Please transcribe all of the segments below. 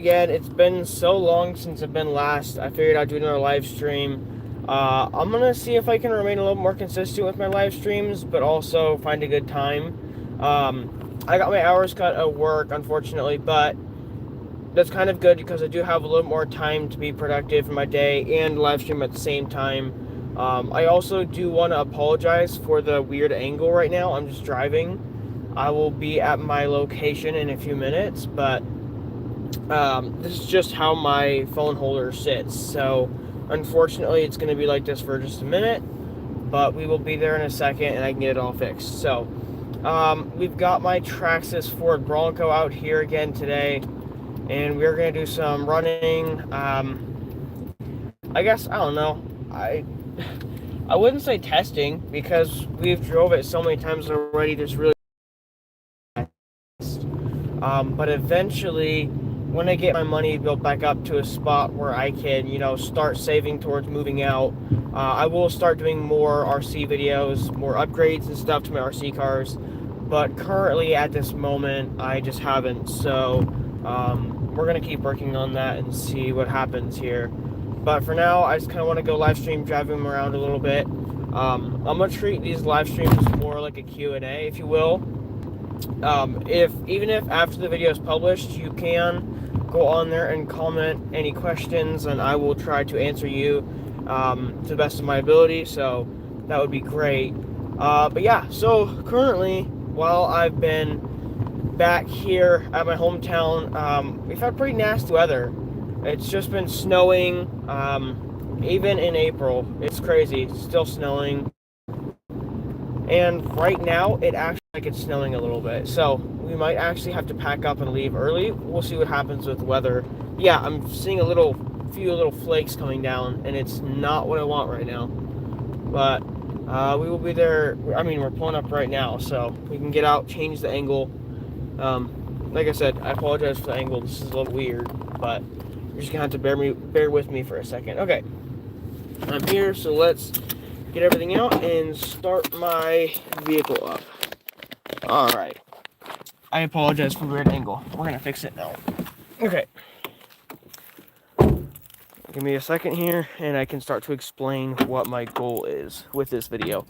Again, it's been so long since I've been last. I figured I'd do another live stream. I'm gonna see if I can remain a little more consistent with my live streams, but also find a good time. I got my hours cut at work, unfortunately, but that's kind of good because I do have a little more time to be productive in my day and live stream at the same time. I also do want to apologize for the weird angle right now. I'm just driving. I will be at my location in a few minutes, but this is just how my phone holder sits. So unfortunately, it's going to be like this for just a minute, but we will be there in a second and I can get it all fixed. So we've got my Traxxas Ford Bronco out here again today, and we're going to do some running. I guess, I don't know. I wouldn't say testing because we've drove it so many times already. There's really but eventually, when I get my money built back up to a spot where I can, start saving towards moving out, I will start doing more RC videos, more upgrades and stuff to my RC cars. But currently, at this moment, I just haven't. So we're gonna keep working on that and see what happens here. But for now, I just kind of want to go live stream, driving them around a little bit. I'm gonna treat these live streams more like a Q&A, if you will. Even if after the video is published, you can go on there and comment any questions, and I will try to answer you to the best of my ability. So that would be great. But yeah, so currently, while I've been back here at my hometown, we've had pretty nasty weather. It's just been snowing, even in April. It's crazy. It's still snowing. And right now, it actually like it's snowing a little bit. So we might actually have to pack up and leave early. We'll see what happens with the weather. Yeah, I'm seeing few little flakes coming down, and it's not what I want right now. But we will be there. I mean, we're pulling up right now, so we can get out, change the angle. Like I said, I apologize for the angle. This is a little weird, but you're just gonna have to bear with me for a second. Okay, I'm here, so let's get everything out and start my vehicle up. Alright. I apologize for the weird angle. We're gonna fix it now. Okay. Give me a second here, and I can start to explain what my goal is with this video.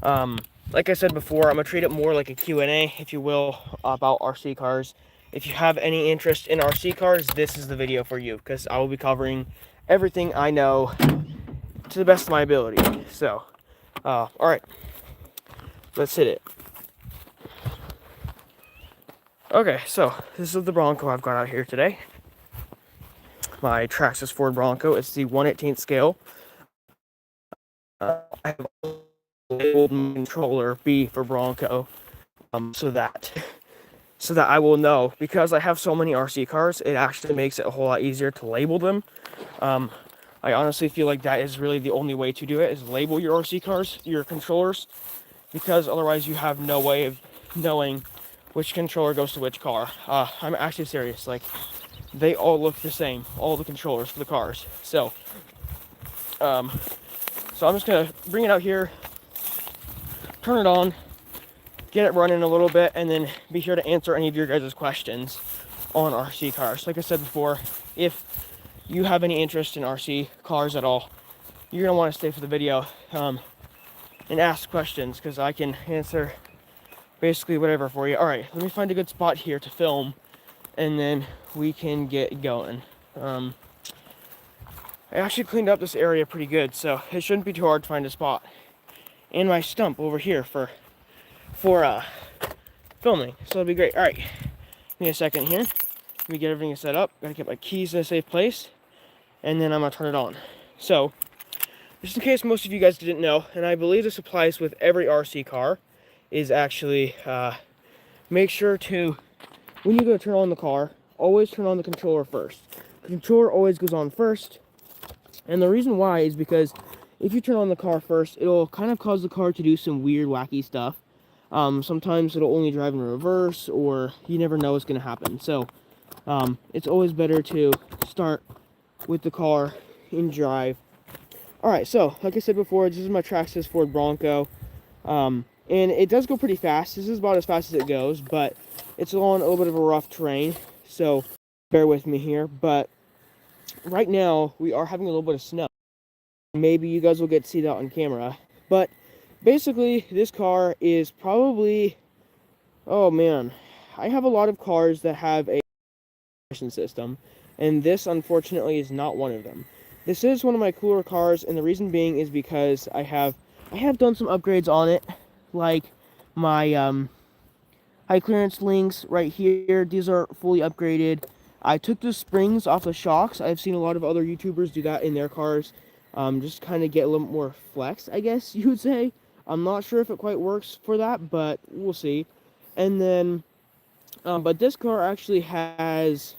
Like I said before, I'm gonna treat it more like a Q&A, if you will, about RC cars. If you have any interest in RC cars, this is the video for you, because I will be covering everything I know to the best of my ability. So, alright. Let's hit it. Okay, so this is the Bronco I've got out here today. My Traxxas Ford Bronco. It's the 1/18 scale. I have labeled my controller B for Bronco, so that I will know, because I have so many RC cars. It actually makes it a whole lot easier to label them. I honestly feel like that is really the only way to do it, is label your RC cars, your controllers, because otherwise you have no way of knowing which controller goes to which car. I'm actually serious. Like, they all look the same, all the controllers for the cars. So I'm just gonna bring it out here, turn it on, get it running a little bit, and then be here to answer any of your guys' questions on RC cars. Like I said before, if you have any interest in RC cars at all, you're gonna want to stay for the video and ask questions, because I can answer basically whatever for you. All right, let me find a good spot here to film, and then we can get going. I actually cleaned up this area pretty good, so it shouldn't be too hard to find a spot. And my stump over here for filming, so it'll be great. All right, give me a second here. Let me get everything set up. Gotta get my keys in a safe place, and then I'm gonna turn it on. So, just in case most of you guys didn't know, and I believe this applies with every RC car, is actually make sure to, when you go to turn on the car, always turn on the controller first. The controller always goes on first, and the reason why is because if you turn on the car first, it'll kind of cause the car to do some weird, wacky stuff. Sometimes it'll only drive in reverse, or you never know what's going to happen. So it's always better to start with the car in drive. Alright, so like I said before, this is my Traxxas Ford Bronco. And it does go pretty fast. This is about as fast as it goes, but it's on a little bit of a rough terrain. So bear with me here, but right now we are having a little bit of snow. Maybe you guys will get to see that on camera. But basically, this car is probably, oh man, I have a lot of cars that have a system, and this unfortunately is not one of them. This is one of my cooler cars, and the reason being is because I have done some upgrades on it, like my high clearance links right here. These are fully upgraded. I took the springs off the shocks. I've seen a lot of other YouTubers do that in their cars. Just kind of get a little more flex, I guess you would say. I'm not sure if it quite works for that, but we'll see. And then, but this car actually has,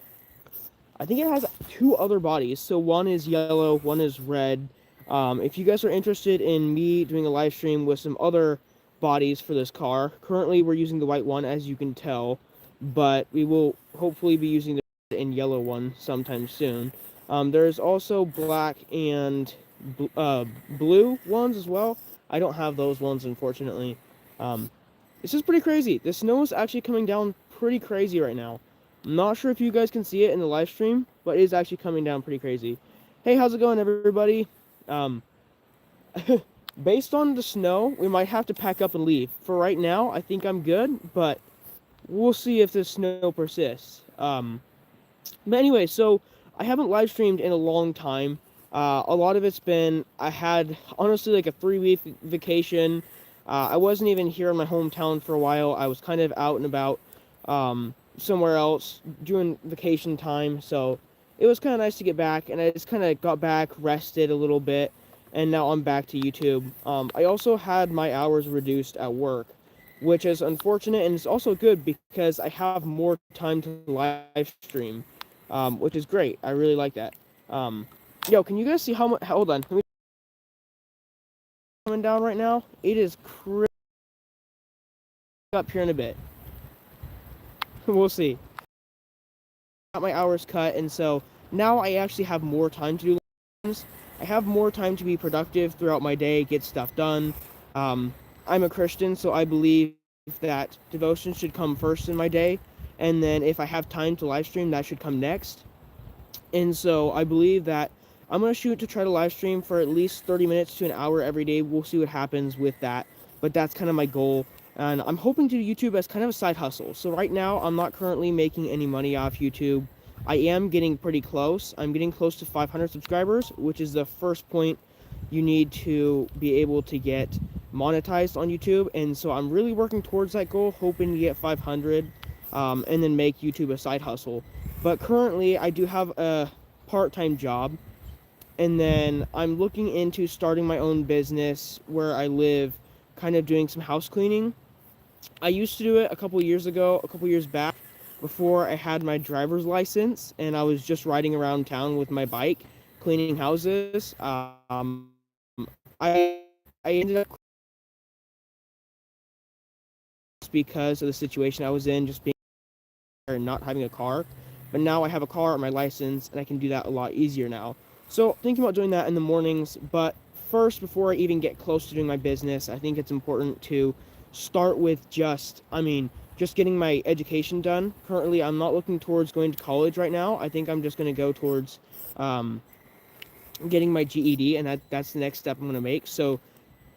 I think it has two other bodies. So one is yellow, one is red. If you guys are interested in me doing a live stream with some other bodies for this car, currently we're using the white one, as you can tell, but we will hopefully be using the red and yellow one sometime soon. There's also black and blue ones as well. I don't have those ones, unfortunately. This is pretty crazy. The snow is actually coming down pretty crazy right now. I'm not sure if you guys can see it in the live stream, but it is actually coming down pretty crazy. Hey, how's it going, everybody? Based on the snow, we might have to pack up and leave. For right now, I think I'm good, but we'll see if the snow persists. But anyway, so I haven't live streamed in a long time. A lot of it's been, I had honestly like a 3-week vacation. I wasn't even here in my hometown for a while. I was kind of out and about somewhere else during vacation time, so it was kind of nice to get back, and I just kind of got back, rested a little bit, and now I'm back to YouTube. I also had my hours reduced at work, which is unfortunate, and it's also good because I have more time to live stream, which is great. I really like that. Yo, can you guys see how much? Hold on, let me coming down right now. It is crazy up here in a bit. We'll see. Got my hours cut, and so now I actually have more time to do things. I have more time to be productive throughout my day, get stuff done. I'm a Christian, so I believe that devotion should come first in my day, and then if I have time to live stream, that should come next. And so I believe that I'm going to shoot to try to live stream for at least 30 minutes to an hour every day. We'll see what happens with that, but that's kind of my goal. And I'm hoping to do YouTube as kind of a side hustle. So right now, I'm not currently making any money off YouTube. I am getting pretty close. I'm getting close to 500 subscribers, which is the first point you need to be able to get monetized on YouTube. And so I'm really working towards that goal, hoping to get 500 and then make YouTube a side hustle. But currently, I do have a part-time job. And then I'm looking into starting my own business where I live, kind of doing some house cleaning. I used to do it a couple years back, before I had my driver's license, and I was just riding around town with my bike, cleaning houses. I ended up because of the situation I was in, just being and not having a car. But now I have a car and my license, and I can do that a lot easier now. So thinking about doing that in the mornings, but first, before I even get close to doing my business, I think it's important to start with just getting my education done. Currently, I'm not looking towards going to college right now. I think I'm just going to go towards getting my GED, and that's the next step I'm going to make. So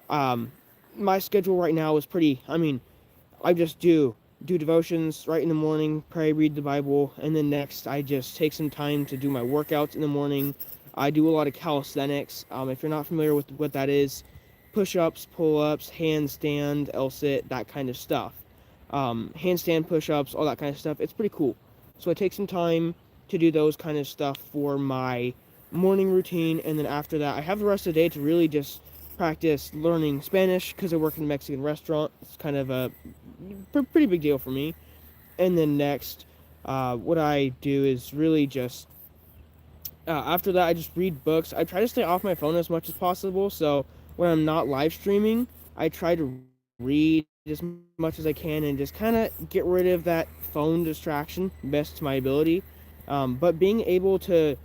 my schedule right now is pretty, I just do devotions right in the morning, pray, read the Bible, and then next I just take some time to do my workouts in the morning. I do a lot of calisthenics. If you're not familiar with what that is, push-ups, pull-ups, handstand, L-sit, that kind of stuff. Handstand, push-ups, all that kind of stuff. It's pretty cool. So I take some time to do those kind of stuff for my morning routine, and then after that, I have the rest of the day to really just practice learning Spanish because I work in a Mexican restaurant. It's kind of a pretty big deal for me. And then next, what I do is really just after that, I just read books. I try to stay off my phone as much as possible. So when I'm not live streaming, I try to read as much as I can and just kind of get rid of that phone distraction best to my ability. But being able to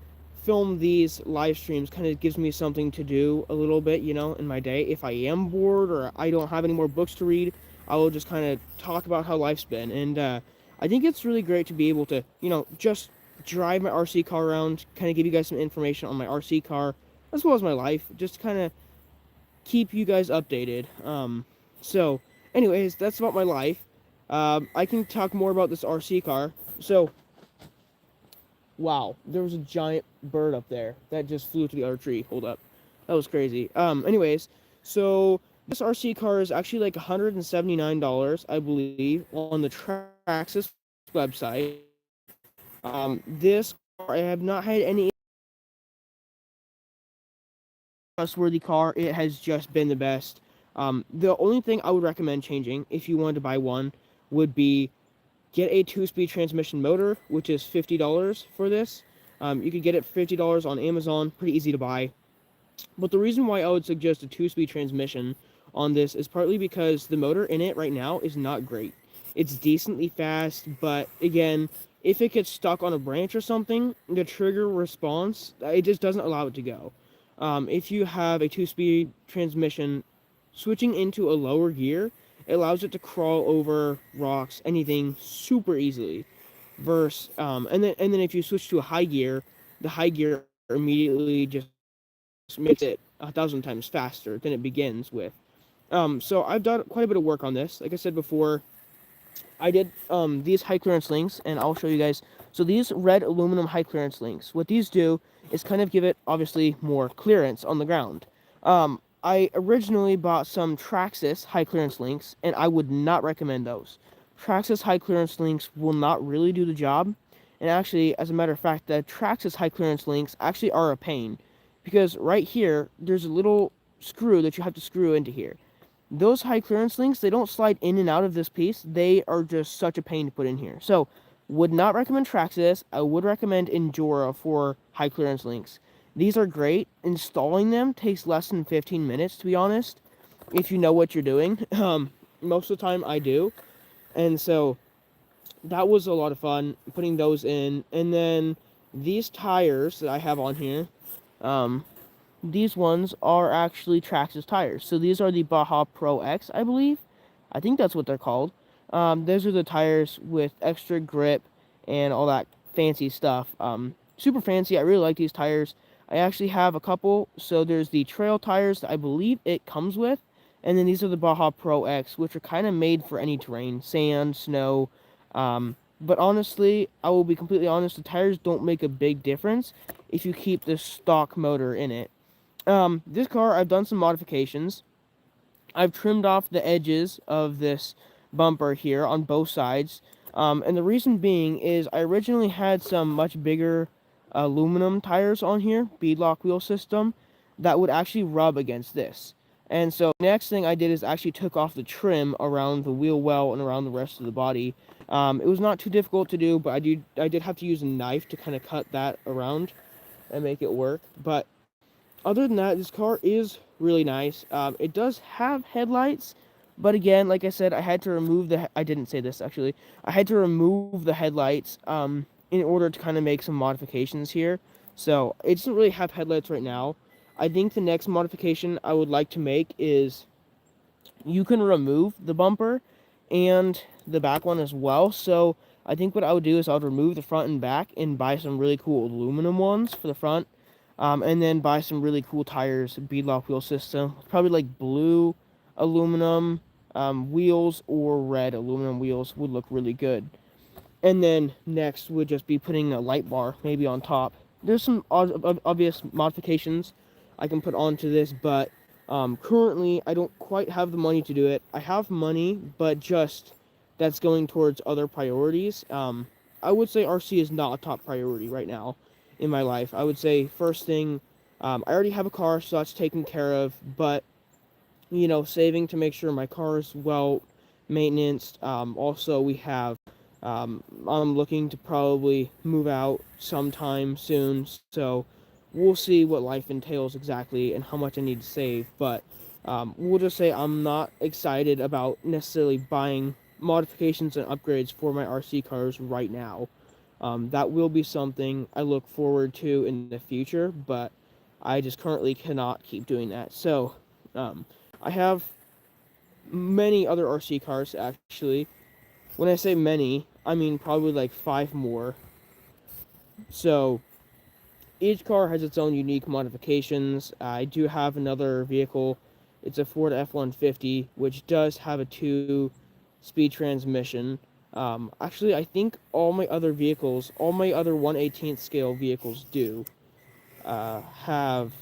film these live streams kind of gives me something to do a little bit, in my day. If I am bored or I don't have any more books to read, I will just kind of talk about how life's been. And I think it's really great to be able to, just drive my RC car around, kind of give you guys some information on my RC car, as well as my life, just to kind of keep you guys updated. So, anyways, that's about my life. I can talk more about this RC car. So, wow, there was a giant bird up there that just flew to the other tree. Hold up. That was crazy. Anyways, so this RC car is actually like $179, I believe, on the Traxxas website. This car, I have not had any trustworthy car. It has just been the best. The only thing I would recommend changing if you wanted to buy one would be get a 2-speed transmission motor, which is $50 for this. You could get it for $50 on Amazon, pretty easy to buy. But the reason why I would suggest a 2-speed transmission on this is partly because the motor in it right now is not great. It's decently fast, but again, if it gets stuck on a branch or something, the trigger response, it just doesn't allow it to go. If you have a 2-speed transmission, switching into a lower gear, it allows it to crawl over rocks, anything, super easily. And then if you switch to a high gear, the high gear immediately just makes it 1,000 times faster than it begins with. So I've done quite a bit of work on this. Like I said before, I did these high clearance links, and I'll show you guys. So these red aluminum high clearance links, what these do is kind of give it obviously more clearance on the ground. I originally bought some Traxxas high clearance links, and I would not recommend those. Traxxas high clearance links will not really do the job, and actually, as a matter of fact, the Traxxas high clearance links actually are a pain, because right here there's a little screw that you have to screw into here. Those high clearance links, they don't slide in and out of this piece. They are just such a pain to put in here. So, would not recommend Traxxas. I would recommend Endura for high clearance links. These are great. Installing them takes less than 15 minutes, to be honest, if you know what you're doing. Most of the time, I do. And so, that was a lot of fun, putting those in. And then, these tires that I have on here, these ones are actually Traxxas tires. So these are the Baja Pro X, I believe. I think that's what they're called. Those are the tires with extra grip and all that fancy stuff. Super fancy. I really like these tires. I actually have a couple. So there's the trail tires that I believe it comes with. And then these are the Baja Pro X, which are kind of made for any terrain. Sand, snow. But honestly, I will be completely honest, the tires don't make a big difference if you keep the stock motor in it. This car, I've done some modifications. I've trimmed off the edges of this bumper here on both sides. And the reason being is I originally had some much bigger aluminum tires on here, beadlock wheel system, that would actually rub against this. And so the next thing I did is actually took off the trim around the wheel well and around the rest of the body. It was not too difficult to do, but I did have to use a knife to kind of cut that around and make it work. But other than that, this car is really nice. It does have headlights, but again, like I said, I had to remove I didn't say this actually. I had to remove the headlights in order to kind of make some modifications here. So it doesn't really have headlights right now. I think the next modification I would like to make is you can remove the bumper and the back one as well. So I think what I would do is I would remove the front and back and buy some really cool aluminum ones for the front. And then buy some really cool tires, beadlock wheel system. Probably like blue aluminum wheels or red aluminum wheels would look really good. And then next would just be putting a light bar maybe on top. There's some obvious modifications I can put onto this, but currently I don't quite have the money to do it. I have money, but just that's going towards other priorities. I would say RC is not a top priority right now in my life. I would say first thing, I already have a car, so that's taken care of, but, you know, saving to make sure my car is well maintained. Also, we have, I'm looking to probably move out sometime soon, so we'll see what life entails exactly and how much I need to save, but we'll just say I'm not excited about necessarily buying modifications and upgrades for my RC cars right now. That will be something I look forward to in the future, but I just currently cannot keep doing that. So, I have many other RC cars, actually. When I say many, I mean probably like 5 more. So each car has its own unique modifications. I do have another vehicle. It's a Ford F-150, which does have a 2-speed transmission. Actually, I think all my other vehicles, all my other 1/18th scale vehicles do have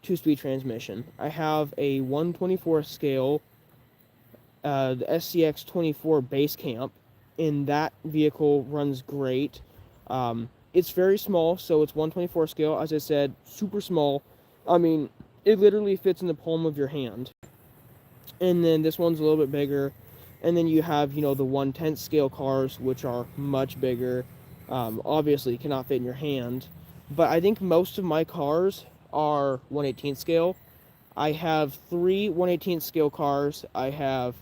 2-speed transmission. I have a 1/24 scale, the SCX 24 base camp, and that vehicle runs great. It's very small, so it's 1/24 scale. As I said, super small. I mean, it literally fits in the palm of your hand. And then this one's a little bit bigger. And then you have, the 1/10 scale cars, which are much bigger. Obviously, cannot fit in your hand. But I think most of my cars are 1/18 scale. I have 3 1/18 scale cars. I have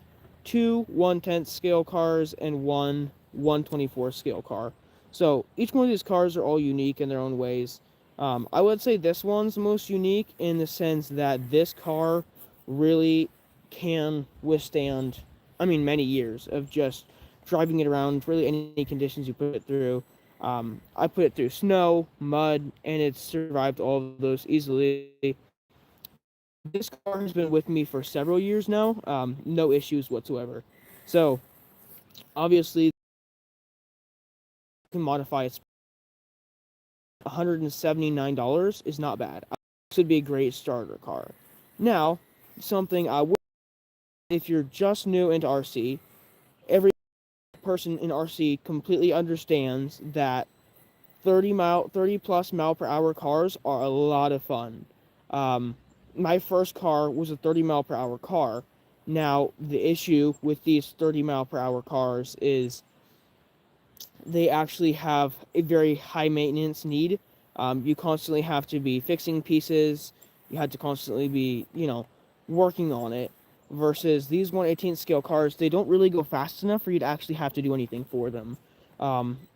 2 1/10 scale cars and 1 1/24 scale car. So each one of these cars are all unique in their own ways. I would say this one's most unique in the sense that this car really can withstand, many years of just driving it around, really any conditions you put it through. I put it through snow, mud, and it's survived all of those easily. This car has been with me for several years now, no issues whatsoever. So, obviously, you can modify it. $179 is not bad. This would be a great starter car. Now, something I would, if you're just new into RC, every person in RC completely understands that 30 plus mile per hour cars are a lot of fun. My first car was a 30 mile per hour car. Now, the issue with these 30 mile per hour cars is they actually have a very high maintenance need. You constantly have to be fixing pieces. You have to constantly be, working on it. Versus these 1/18 scale cars, they don't really go fast enough for you to actually have to do anything for them.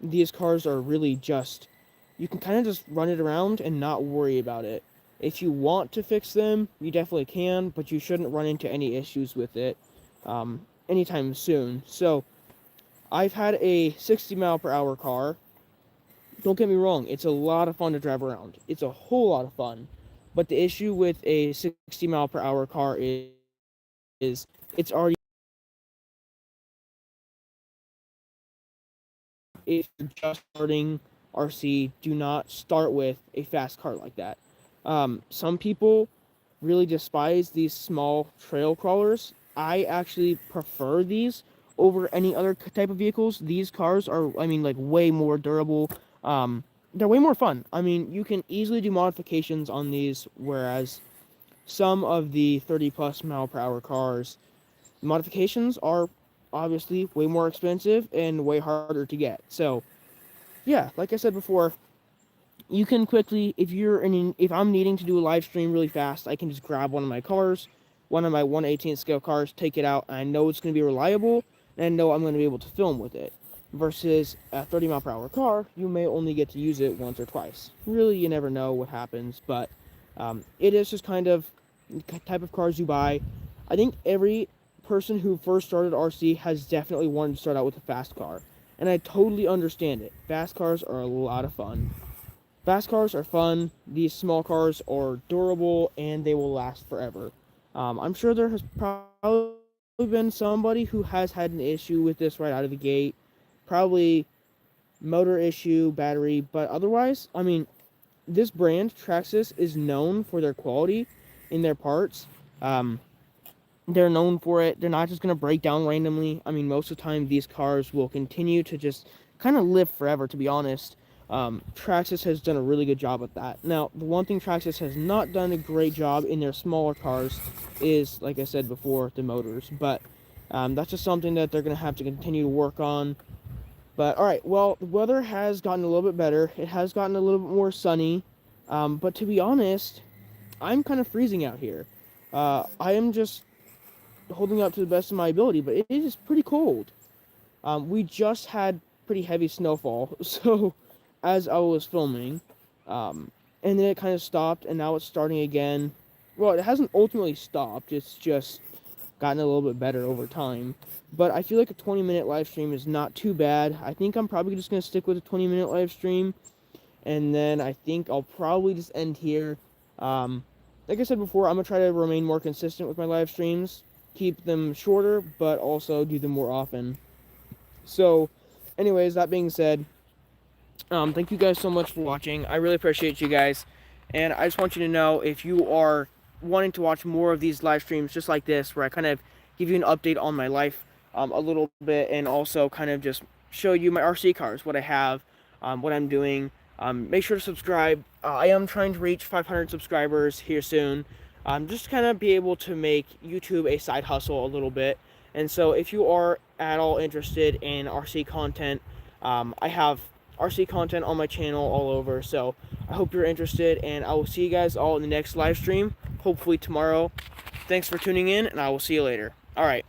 These cars are really just, you can kind of just run it around and not worry about it. If you want to fix them, you definitely can, but you shouldn't run into any issues with it anytime soon. So, I've had a 60 mile per hour car. Don't get me wrong, it's a lot of fun to drive around. It's a whole lot of fun. But the issue with a 60 mile per hour car is it's already, if you're just starting RC, do not start with a fast car like that. Some people really despise these small trail crawlers. I actually prefer these over any other type of vehicles. These cars are, like way more durable. They're way more fun. You can easily do modifications on these, whereas some of the 30 plus mile per hour cars, modifications are obviously way more expensive and way harder to get. So, yeah, like I said before, you can quickly, if I'm needing to do a live stream really fast, I can just grab one of my cars, one of my 1/18 scale cars, take it out, and I know it's going to be reliable, and I know I'm going to be able to film with it. Versus a 30 mile per hour car, you may only get to use it once or twice. Really, you never know what happens, but it is just kind of the type of cars you buy. I think every person who first started RC has definitely wanted to start out with a fast car, and I totally understand it. Fast cars are a lot of fun. Fast cars are fun. These small cars are durable and they will last forever. I'm sure there has probably been somebody who has had an issue with this right out of the gate. Probably motor issue, battery, but otherwise, this brand, Traxxas, is known for their quality in their parts. They're known for it. They're not just going to break down randomly. Most of the time, these cars will continue to just kind of live forever, to be honest. Traxxas has done a really good job at that. Now, the one thing Traxxas has not done a great job in their smaller cars is, like I said before, the motors. But that's just something that they're going to have to continue to work on. But, alright, well, the weather has gotten a little bit better. It has gotten a little bit more sunny. But to be honest, I'm kind of freezing out here. I am just holding up to the best of my ability, but it is pretty cold. We just had pretty heavy snowfall, so as I was filming, and then it kind of stopped, and now it's starting again. Well, it hasn't ultimately stopped, it's just gotten a little bit better over time. But I feel like a 20-minute live stream is not too bad. I think I'm probably just going to stick with a 20-minute live stream. and then I think I'll probably just end here. Like I said before, I'm gonna try to remain more consistent with my live streams, keep them shorter, but also do them more often. So, anyways, that being said, thank you guys so much for watching. I really appreciate you guys, and I just want you to know, if you are wanting to watch more of these live streams just like this, where I kind of give you an update on my life a little bit, and also kind of just show you my RC cars, what I have, what I'm doing. Make sure to subscribe. I am trying to reach 500 subscribers here soon. Just to kind of be able to make YouTube a side hustle a little bit. And so if you are at all interested in RC content, I have RC content on my channel all over. So I hope you're interested, and I will see you guys all in the next live stream, hopefully tomorrow. Thanks for tuning in, and I will see you later. All right.